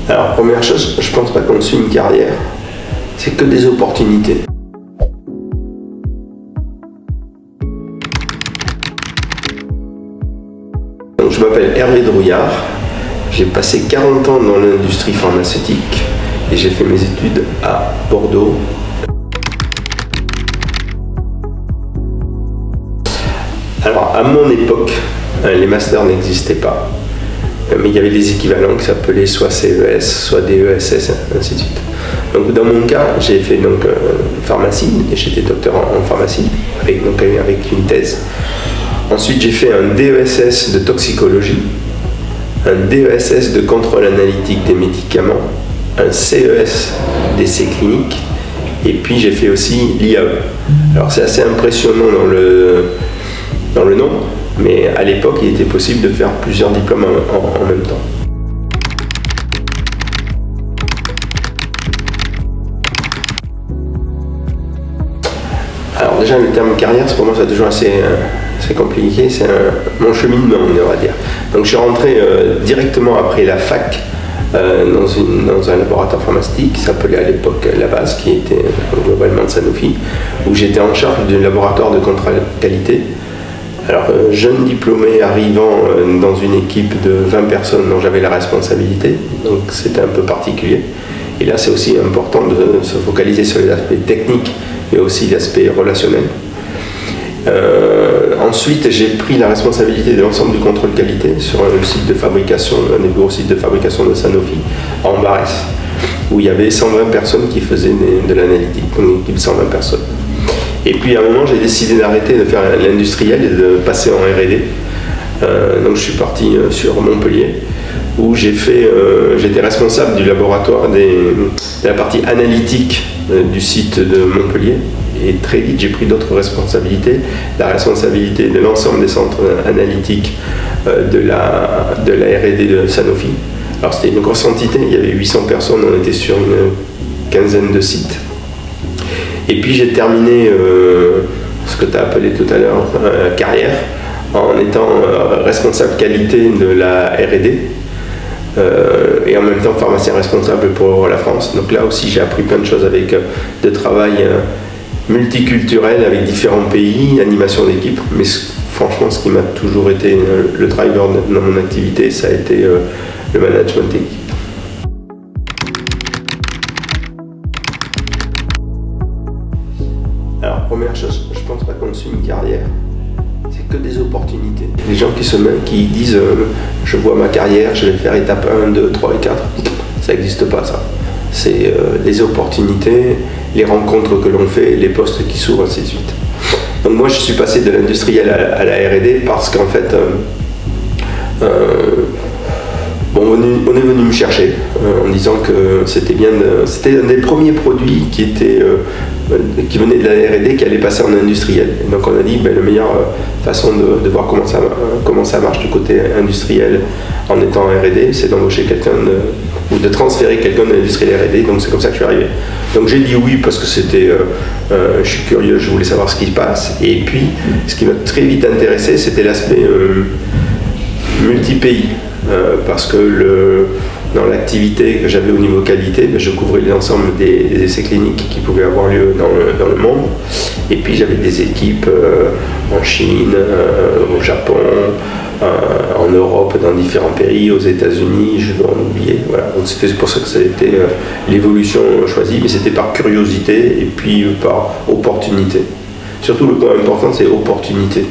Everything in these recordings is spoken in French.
Alors, première chose, je pense pas qu'on suit une carrière, c'est que des opportunités. Donc, je m'appelle Hervé Drouillard, j'ai passé 40 ans dans l'industrie pharmaceutique et j'ai fait mes études à Bordeaux. Alors, à mon époque, les masters n'existaient pas. Mais il y avait des équivalents qui s'appelaient soit CES, soit DESS, ainsi de suite. Donc dans mon cas, j'ai fait pharmacie, et j'étais docteur en pharmacie, avec une thèse. Ensuite, j'ai fait un DESS de toxicologie, un DESS de contrôle analytique des médicaments, un CES d'essais cliniques, et puis j'ai fait aussi l'IAE. Alors c'est assez impressionnant dans le nom, mais à l'époque, il était possible de faire plusieurs diplômes en même temps. Alors déjà, le terme carrière, pour moi, c'est toujours assez compliqué. C'est mon cheminement, on va dire. Donc je suis rentré directement après la fac dans un laboratoire pharmaceutique qui s'appelait à l'époque La Base, qui était globalement de Sanofi, où j'étais en charge du laboratoire de contrôle qualité. Alors, jeune diplômé arrivant dans une équipe de 20 personnes dont j'avais la responsabilité, donc c'était un peu particulier. Et là, c'est aussi important de se focaliser sur les aspects techniques, mais aussi l'aspect relationnel. Ensuite, j'ai pris la responsabilité de l'ensemble du contrôle qualité sur un site de fabrication, un des gros sites de fabrication de Sanofi, à Ambarès, où il y avait 120 personnes qui faisaient de l'analytique, donc une équipe de 120 personnes. Et puis à un moment, j'ai décidé d'arrêter de faire l'industriel et de passer en R&D. Donc je suis parti sur Montpellier, où j'étais responsable du laboratoire de la partie analytique du site de Montpellier. Et très vite, j'ai pris d'autres responsabilités. La responsabilité de l'ensemble des centres analytiques de la R&D de Sanofi. Alors c'était une grosse entité, il y avait 800 personnes, on était sur une quinzaine de sites. Et puis j'ai terminé ce que tu as appelé tout à l'heure carrière en étant responsable qualité de la R&D et en même temps pharmacien responsable pour la France. Donc là aussi j'ai appris plein de choses avec de travail multiculturel avec différents pays, animation d'équipe. Mais franchement, ce qui m'a toujours été le driver dans mon activité, ça a été le management d'équipe. Alors, première chose, je pense pas qu'on suit une carrière, c'est que des opportunités. Les gens qui disent je vois ma carrière, je vais faire étape 1, 2, 3 et 4, ça n'existe pas ça. C'est les opportunités, les rencontres que l'on fait, les postes qui s'ouvrent, ainsi de suite. Donc moi je suis passé de l'industriel à la R&D parce qu'en fait, on est venu me chercher en disant que c'était un des premiers produits qui venait de la R&D qui allait passer en industriel. Et donc on a dit la meilleure façon de voir comment ça marche du côté industriel en étant en R&D, c'est d'embaucher quelqu'un ou de transférer quelqu'un de l'industrie R&D. Donc c'est comme ça que je suis arrivé. Donc j'ai dit oui parce que je suis curieux, je voulais savoir ce qui se passe. Et puis ce qui m'a très vite intéressé, c'était l'aspect multi-pays. Parce que dans l'activité que j'avais au niveau qualité, je couvrais l'ensemble des essais cliniques qui pouvaient avoir lieu dans le monde. Et puis j'avais des équipes en Chine, au Japon, en Europe, dans différents pays, aux États-Unis, je dois en oublier. Voilà. Donc c'est pour ça que ça a été l'évolution choisie, mais c'était par curiosité et puis par opportunité. Surtout le point important, c'est opportunité.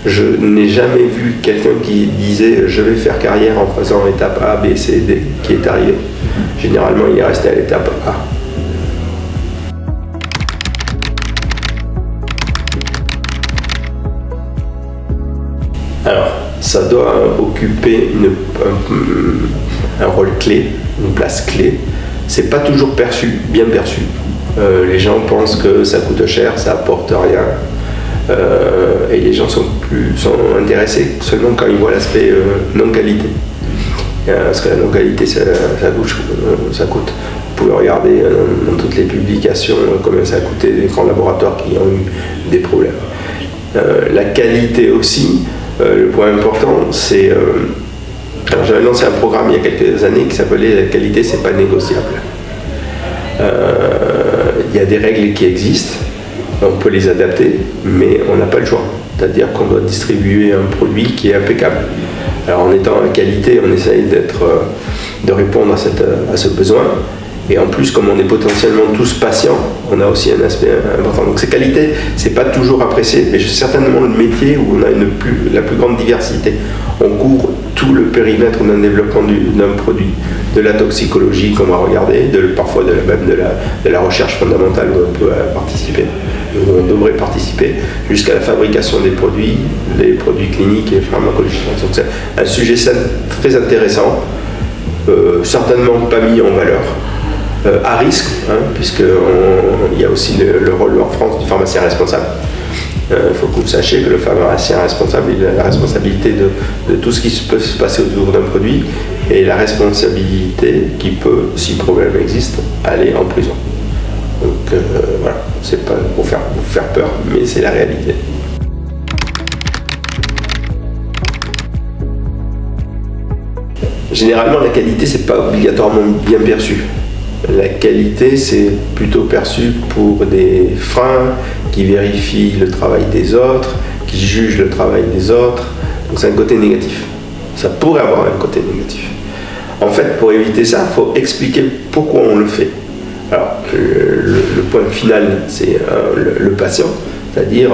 Je n'ai jamais vu quelqu'un qui disait je vais faire carrière en faisant étape A, B, C, D qui est arrivé. Généralement, il est resté à l'étape A. Alors, ça doit occuper un rôle clé, une place clé. C'est pas toujours bien perçu. Les gens pensent que ça coûte cher, ça apporte rien. Et les gens sont intéressés seulement quand ils voient l'aspect non-qualité. Parce que la non-qualité, ça coûte. Vous pouvez regarder dans toutes les publications combien ça a coûté les grands laboratoires qui ont eu des problèmes. La qualité aussi, le point important, c'est Alors j'avais lancé un programme il y a quelques années qui s'appelait « La qualité, c'est pas négociable ». Il y a des règles qui existent, on peut les adapter, mais on n'a pas le choix. C'est-à-dire qu'on doit distribuer un produit qui est impeccable. Alors en étant à qualité, on essaye de répondre à ce besoin. Et en plus, comme on est potentiellement tous patients, on a aussi un aspect important. Donc ces qualités, c'est pas toujours apprécié, mais c'est certainement le métier où on a la plus grande diversité. On couvre tout le périmètre d'un développement d'un produit, de la toxicologie qu'on va regarder, parfois même de la recherche fondamentale où on peut participer, où on devrait participer, jusqu'à la fabrication des produits, les produits cliniques et pharmacologiques. Donc c'est un sujet très intéressant, certainement pas mis en valeur. À risque, puisqu'il y a aussi le rôle en France du pharmacien responsable. Il faut que vous sachiez que le pharmacien responsable, il a la responsabilité de tout ce qui peut se passer autour d'un produit et la responsabilité qui peut, si problème existe, aller en prison. Donc voilà, c'est pas pour vous faire peur, mais c'est la réalité. Généralement, la qualité, c'est pas obligatoirement bien perçu. La qualité, c'est plutôt perçu pour des freins qui vérifient le travail des autres, qui jugent le travail des autres. Donc c'est un côté négatif. Ça pourrait avoir un côté négatif. En fait, pour éviter ça, il faut expliquer pourquoi on le fait. Alors, le point final, c'est le patient, c'est-à-dire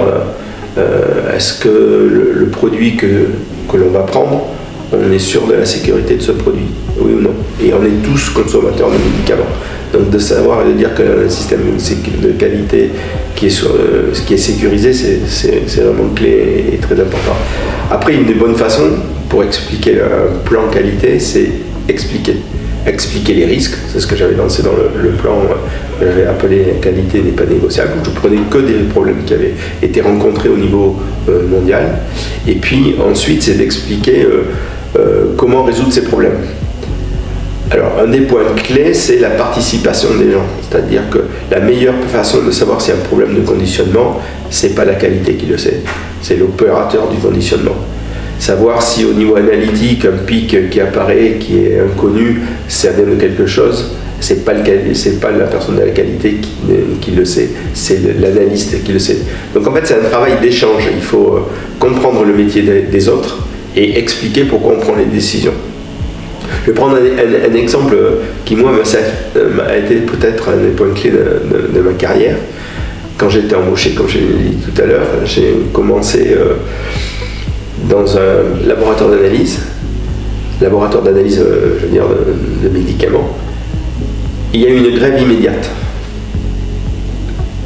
est-ce que le produit que l'on va prendre, on est sûr de la sécurité de ce produit, oui ou non? Et on est tous consommateurs de médicaments. Donc de savoir et de dire qu'un système de qualité qui est sécurisé, c'est vraiment clé et très important. Après, une des bonnes façons pour expliquer un plan qualité, c'est expliquer les risques. C'est ce que j'avais lancé dans le plan que j'avais appelé « Qualité n'est pas négociable ». Je prenais que des problèmes qui avaient été rencontrés au niveau mondial. Et puis ensuite, c'est d'expliquer comment résoudre ces problèmes. Alors, un des points clés, c'est la participation des gens. C'est-à-dire que la meilleure façon de savoir s'il y a un problème de conditionnement, c'est pas la qualité qui le sait, c'est l'opérateur du conditionnement. Savoir si au niveau analytique, un pic qui apparaît, qui est inconnu, ça vient de quelque chose, c'est pas la personne de la qualité qui le sait, c'est l'analyste qui le sait. Donc en fait, c'est un travail d'échange. Il faut comprendre le métier des autres et expliquer pourquoi on prend les décisions. Je vais prendre un exemple qui, moi, a été peut-être un des points clés de ma carrière. Quand j'étais embauché, comme je l'ai dit tout à l'heure, j'ai commencé dans un laboratoire d'analyse, je veux dire, de médicaments. Il y a eu une grève immédiate.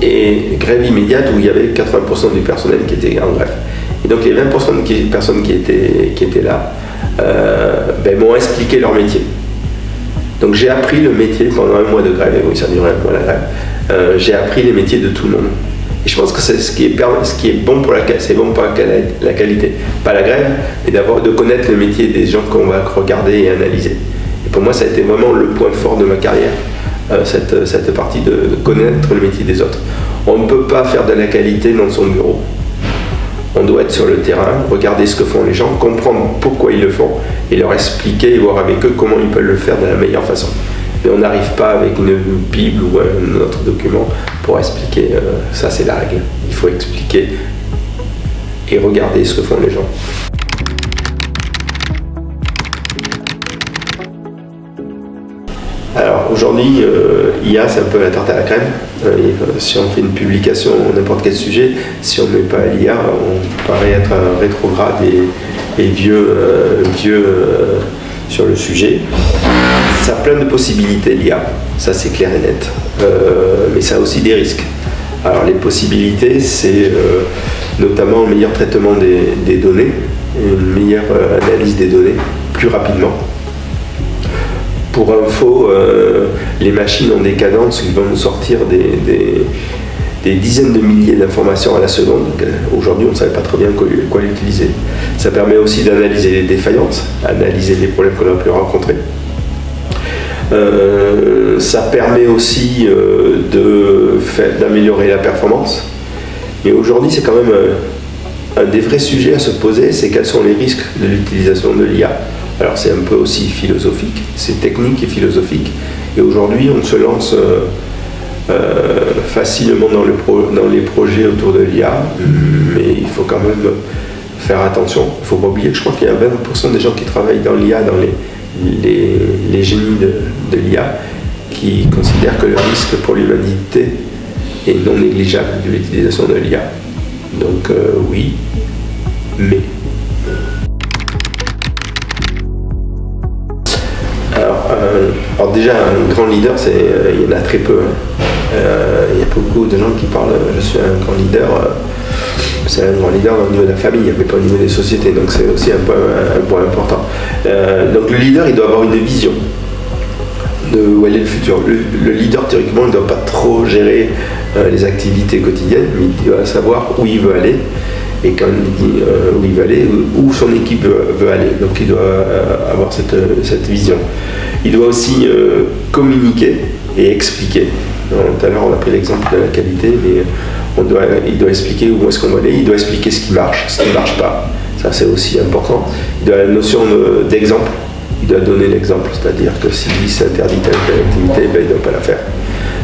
Et grève immédiate où il y avait 80% du personnel qui était en grève. Et donc les 20% des personnes qui étaient là, m'ont expliqué leur métier. Donc j'ai appris le métier pendant un mois de grève, et oui, ça durait un mois la grève. J'ai appris les métiers de tout le monde. Et je pense que c'est ce qui est bon pour la qualité, pas la grève, mais de connaître le métier des gens qu'on va regarder et analyser. Et pour moi, ça a été vraiment le point fort de ma carrière, cette partie de connaître le métier des autres. On ne peut pas faire de la qualité dans son bureau. On doit être sur le terrain, regarder ce que font les gens, comprendre pourquoi ils le font et leur expliquer et voir avec eux comment ils peuvent le faire de la meilleure façon. Mais on n'arrive pas avec une Bible ou un autre document pour expliquer. Ça, c'est la règle. Il faut expliquer et regarder ce que font les gens. Alors aujourd'hui, IA, c'est un peu la tarte à la crème. Si on fait une publication n'importe quel sujet, si on ne met pas l'IA, on paraît être rétrograde et vieux sur le sujet. Ça a plein de possibilités, l'IA, ça c'est clair et net, mais ça a aussi des risques. Alors les possibilités, c'est notamment un meilleur traitement des données, une meilleure analyse des données plus rapidement. Pour info, les machines ont des cadences qui vont nous sortir des dizaines de milliers d'informations à la seconde. Aujourd'hui, on ne savait pas très bien quoi l'utiliser. Ça permet aussi d'analyser les défaillances, analyser les problèmes qu'on a pu rencontrer. Ça permet aussi d'améliorer la performance. Mais aujourd'hui, c'est quand même un des vrais sujets à se poser, c'est quels sont les risques de l'utilisation de l'IA. Alors c'est un peu aussi philosophique, c'est technique et philosophique. Et aujourd'hui, on se lance facilement dans les projets autour de l'IA, mais il faut quand même faire attention. Il ne faut pas oublier que je crois qu'il y a 20% des gens qui travaillent dans l'IA, dans les génies de l'IA, qui considèrent que le risque pour l'humanité est non négligeable de l'utilisation de l'IA. Donc oui, mais... Alors déjà, un grand leader, il y en a très peu. Il y a beaucoup de gens qui parlent « je suis un grand leader ». C'est un grand leader au niveau de la famille, mais pas au niveau des sociétés. Donc c'est aussi un point important. Donc le leader, il doit avoir une vision de où est le futur. Le leader, théoriquement, ne doit pas trop gérer les activités quotidiennes, mais il doit savoir où il veut aller. Et quand il dit où il veut aller, où son équipe veut aller. Donc il doit avoir cette vision. Il doit aussi communiquer et expliquer. Tout à l'heure, on a pris l'exemple de la qualité, mais il doit expliquer où est-ce qu'on va aller, il doit expliquer ce qui marche, ce qui ne marche pas. Ça, c'est aussi important. Il doit avoir la notion d'exemple. Il doit donner l'exemple, c'est-à-dire que s'il s'interdit telle activité, ben, il ne doit pas la faire.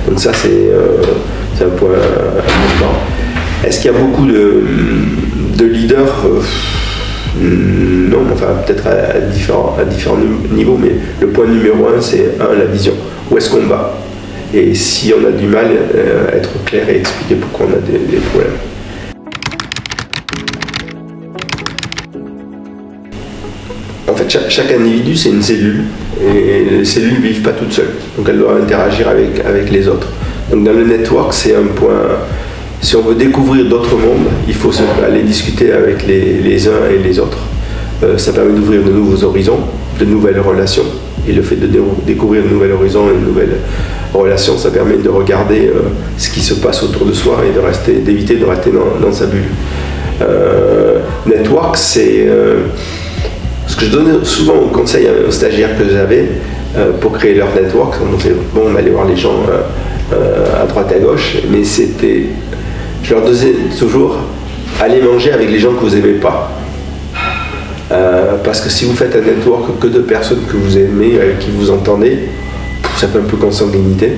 Donc ça, c'est un point important. Est-ce qu'il y a beaucoup de leaders non, enfin peut-être à différents niveaux, mais le point numéro 1, c'est la vision. Où est-ce qu'on va? Et si on a du mal, être clair et expliquer pourquoi on a des problèmes. En fait, chaque individu, c'est une cellule, et les cellules ne vivent pas toutes seules, donc elles doivent interagir avec les autres. Donc dans le network, c'est un point... Si on veut découvrir d'autres mondes, il faut aller discuter avec les uns et les autres. Ça permet d'ouvrir de nouveaux horizons, de nouvelles relations. Et le fait de découvrir de nouveaux horizons et de nouvelles relations, ça permet de regarder ce qui se passe autour de soi et d'éviter de rester dans sa bulle. Network, c'est ce que je donnais souvent au conseil aux stagiaires que j'avais pour créer leur network. On allait voir les gens à droite et à gauche, mais je leur disais toujours, allez manger avec les gens que vous n'aimez pas. Parce que si vous faites un network que de personnes que vous aimez, avec qui vous entendez, ça fait un peu consanguinité,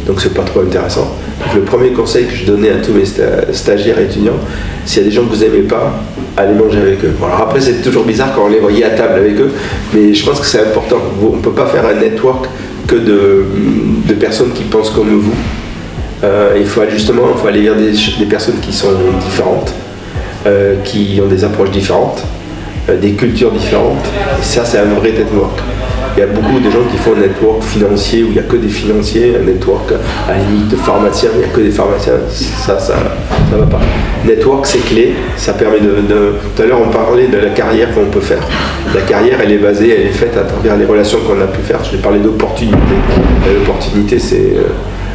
donc c'est pas trop intéressant. Donc, le premier conseil que je donnais à tous mes stagiaires et étudiants, s'il y a des gens que vous n'aimez pas, allez manger avec eux. Bon, alors après, c'est toujours bizarre quand on les voyait à table avec eux, mais je pense que c'est important. On ne peut pas faire un network que de personnes qui pensent comme vous. Il faut aller vers des personnes qui sont différentes, qui ont des approches différentes, des cultures différentes. Et ça, c'est un vrai network. Il y a beaucoup de gens qui font un network financier où il n'y a que des financiers, un network à la limite de pharmaciens, il n'y a que des pharmaciens. Ça va pas. Network, c'est clé. Ça permet Tout à l'heure, on parlait de la carrière qu'on peut faire. La carrière, elle est faite à travers les relations qu'on a pu faire. Je vais parler d'opportunités. L'opportunité,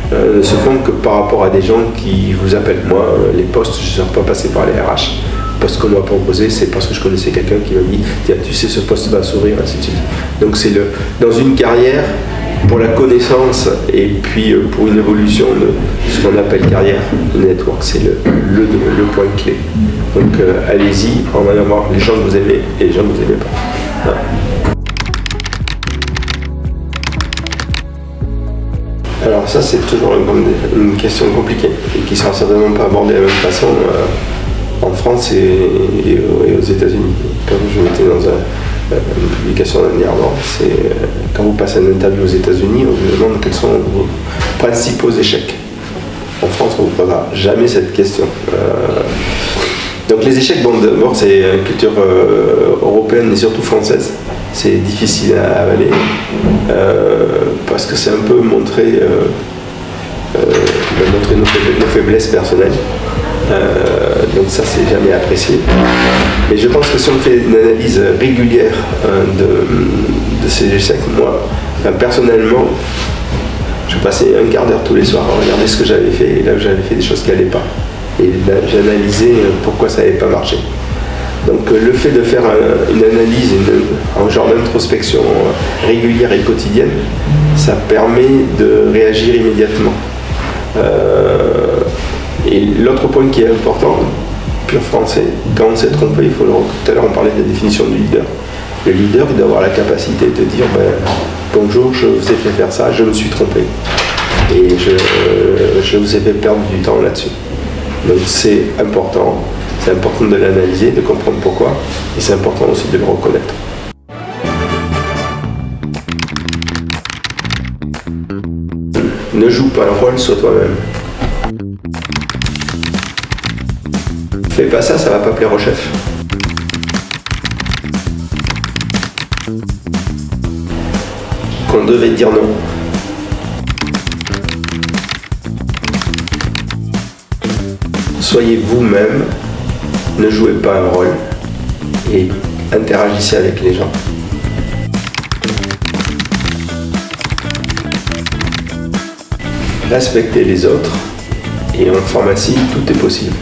ne se font que par rapport à des gens qui vous appellent. Moi, les postes, je ne suis pas passé par les RH. Le poste qu'on m'a proposé, c'est parce que je connaissais quelqu'un qui m'a dit « Tiens, tu sais, ce poste va s'ouvrir, ainsi de suite ». Donc c'est dans une carrière, pour la connaissance et puis pour une évolution de ce qu'on appelle carrière, le network, c'est le point clé. Donc allez-y, on va avoir les gens que vous aimez et les gens que vous n'aimez pas. Voilà. Alors ça, c'est toujours une question compliquée et qui ne sera certainement pas abordée de la même façon en France et aux États-Unis. Comme je mettais dans une publication dernièrement, c'est quand vous passez une interview aux États-Unis, on vous demande quels sont vos principaux échecs. En France, on ne vous posera jamais cette question. Donc les échecs, bon, d'abord, c'est une culture européenne et surtout française. C'est difficile à avaler parce que c'est un peu montrer nos faiblesses personnelles. Donc ça, c'est jamais apprécié. Mais je pense que si on fait une analyse régulière de ces échecs, moi, personnellement, je passais un quart d'heure tous les soirs à regarder ce que j'avais fait et là où j'avais fait des choses qui n'allaient pas. Et j'analysais pourquoi ça n'avait pas marché. Donc le fait de faire une analyse, un genre d'introspection régulière et quotidienne, ça permet de réagir immédiatement. Et l'autre point qui est important, pur français, quand on s'est trompé, tout à l'heure on parlait de la définition du leader. Le leader, il doit avoir la capacité de dire bonjour, je vous ai fait faire ça, je me suis trompé. Et je vous ai fait perdre du temps là-dessus. Donc c'est important de l'analyser, de comprendre pourquoi, et c'est important aussi de le reconnaître. Ne joue pas un rôle, sois toi-même. Fais pas ça, ça va pas plaire au chef. Qu'on devait dire non. Soyez vous-même, ne jouez pas un rôle et interagissez avec les gens. Respectez les autres et en pharmacie, tout est possible.